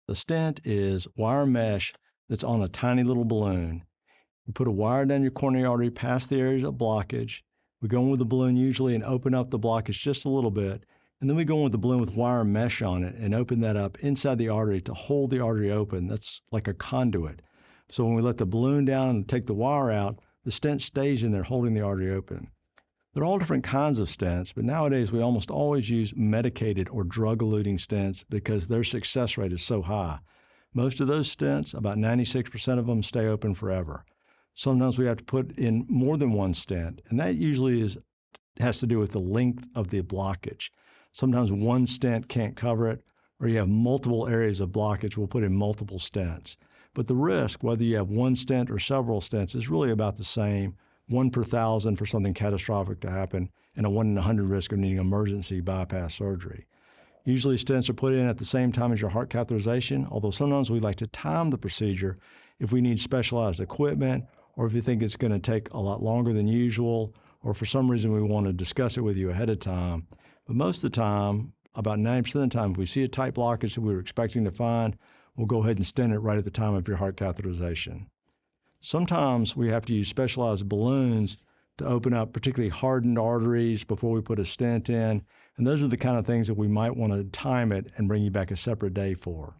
The stent is wire mesh that's on a tiny little balloon. You put a wire down your coronary artery past the areas of blockage. We go in with the balloon usually and open up the blockage just a little bit. And then we go in with the balloon with wire mesh on it and open that up inside the artery to hold the artery open. That's like a conduit. So when we let the balloon down and take the wire out, the stent stays in there holding the artery open. There are all different kinds of stents, but nowadays we almost always use medicated or drug-eluting stents because their success rate is so high. Most of those stents, about 96% of them, stay open forever. Sometimes we have to put in more than one stent, and that usually has to do with the length of the blockage. Sometimes one stent can't cover it, or you have multiple areas of blockage, we'll put in multiple stents. But the risk, whether you have one stent or several stents, is really about the same. 1 per 1,000 for something catastrophic to happen, and a 1 in 100 risk of needing emergency bypass surgery. Usually stents are put in at the same time as your heart catheterization, although sometimes we like to time the procedure if we need specialized equipment, or if you think it's going to take a lot longer than usual, or for some reason we want to discuss it with you ahead of time. But most of the time, about 90% of the time, if we see a tight blockage that we were expecting to find, we'll go ahead and stent it right at the time of your heart catheterization. Sometimes we have to use specialized balloons to open up particularly hardened arteries before we put a stent in, and those are the kind of things that we might want to time it and bring you back a separate day for.